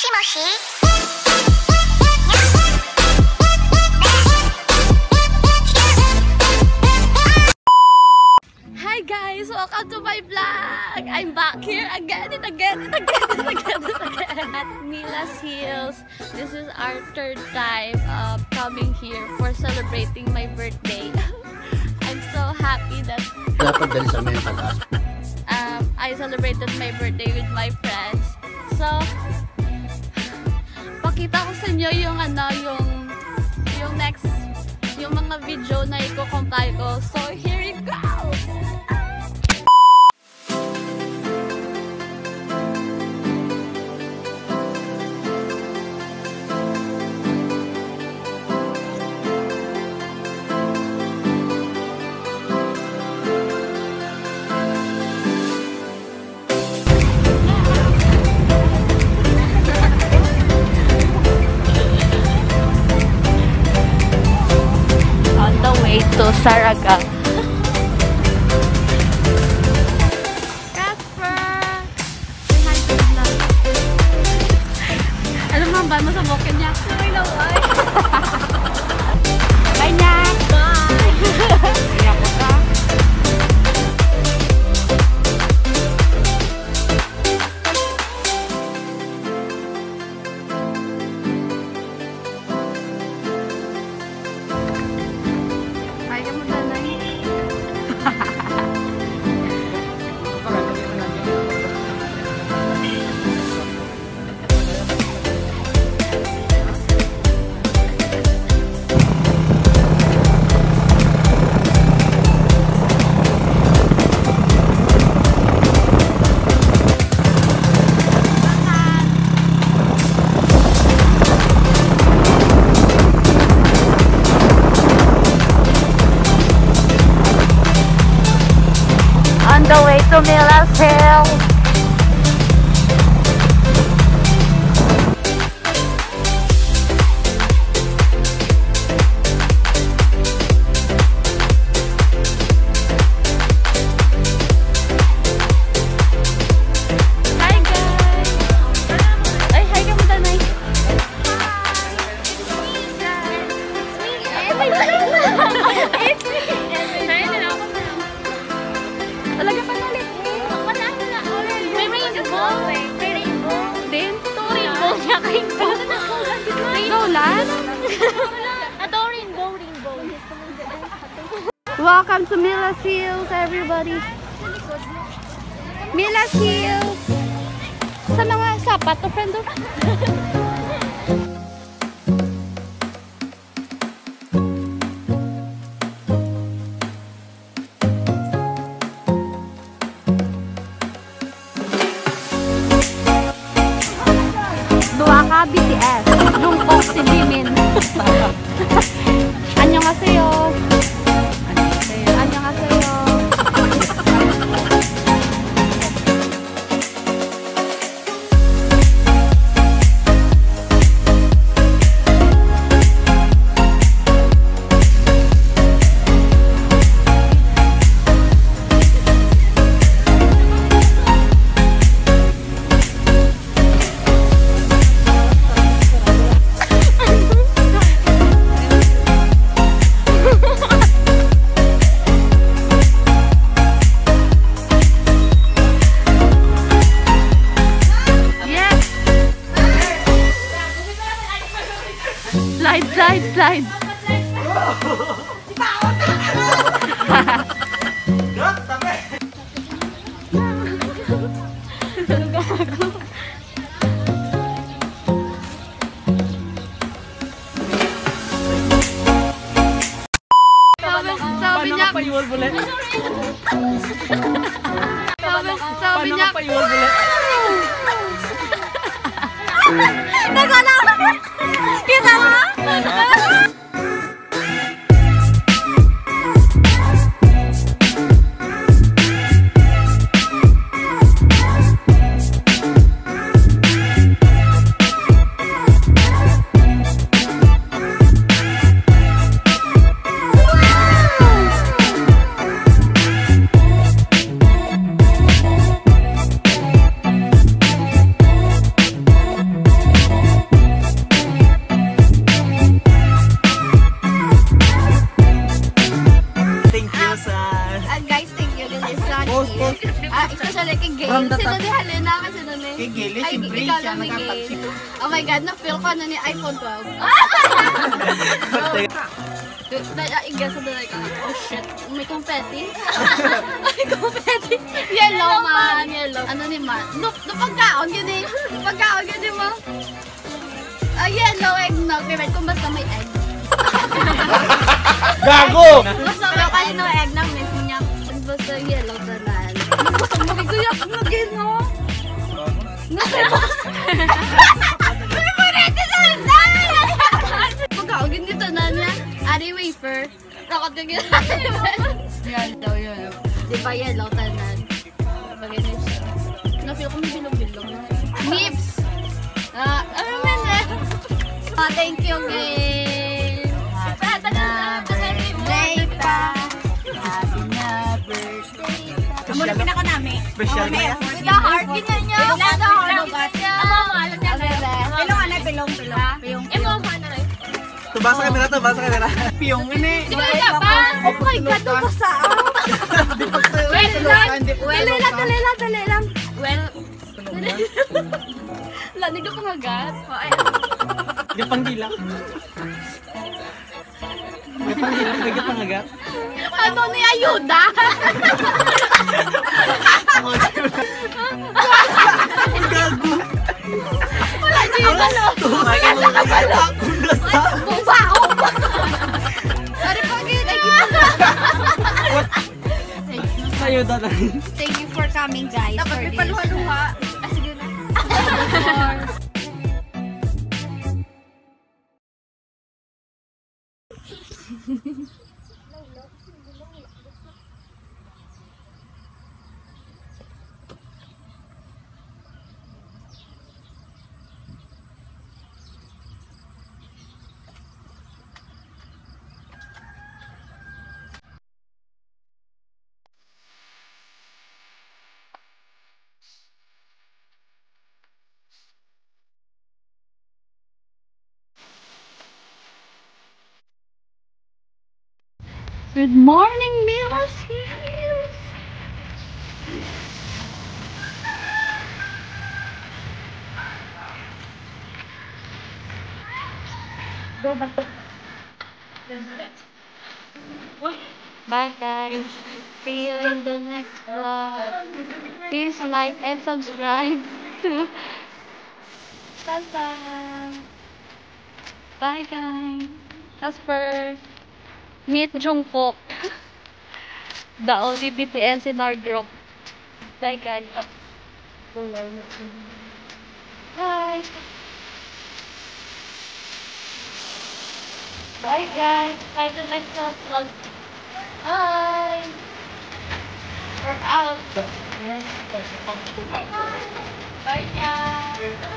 Hi guys! Welcome to my vlog! I'm back here again and again and again and again and again at Mila's Hills. This is our third time coming here for celebrating my birthday. I'm so happy that I celebrated my birthday with my friends. So, pakita ko sa inyo yung yung mga video na i-compile ko. So, here it goes! To Saraga. Casper! Alam mo ba mo sa bukin niya? Ay, laway! Bye niya! Bye! Kaya po ka? On the way to Mila's Hills. Hi guys! Ay, hi ka muna, Nay. Talaga pa ulit. May rainbow. May rainbow. Din? Ito rainbow. Rainbow lang? Ito rainbow. Welcome to Mila's Hills, everybody. Mila's Hills. Sa mga sapat, to friend. BTS, Jungkook si Jimin. 안녕하세요. 안녕하세요. Slide. Sabi niya payul boleh. Sabi niya payul boleh. Kita lah. ikaw lang nag-game. Oh my God, na-feel ko na ni iPhone 12. I-guess na like, oh shit, may confetti? May confetti? Yellow man, yellow. Ano ni man? No pagkaon, yun eh. Pagkaon, yun eh mo. Yellow eggnog. Favorite kung basta may egg. Gago! Basta may kayo no eggnog, miss niya. Basta yellow tanan. Basta magiguyak ang nagin, no? Pagkaon, ganito tanan niya. Ari wafer. Rakot ka gano'n. Yellow yun. Di ba yellow tanan? Pag-inis. Na-feel ko may bilog-bilog. Nips! Ano man eh? Thank you, guys! Happy na birthday pa! Happy na birthday pa! Amo na pinaka namin. Special na yan. With the heart, ganyan niya! With the heart! Alam niya na. Pilong anay, pilong. Tubasa ka nila, tubasa ka nila. Piyong ini. Di ba na pa? Oh my God, ito pa sa Well, dali lang. Well, lanig ako magat. Di panggila. Di panggila, di pangagat. Ano ni ayuda? Gago. Wala siya balo. Tumakas ka pala. Ako na sa. Bumao pa. Sorry po, Sa'yo na. Thank you for coming, guys. dapat may paluha-luha. Sige na. Good morning, Milas Hills! Bye guys. See you in the next vlog. Please like and subscribe to Tata. Bye guys. That's for meet Jungkook. The only BTS in our group. Bye guys. Bye. Bye guys. Bye to the next vlog. Bye. We're out. Bye guys.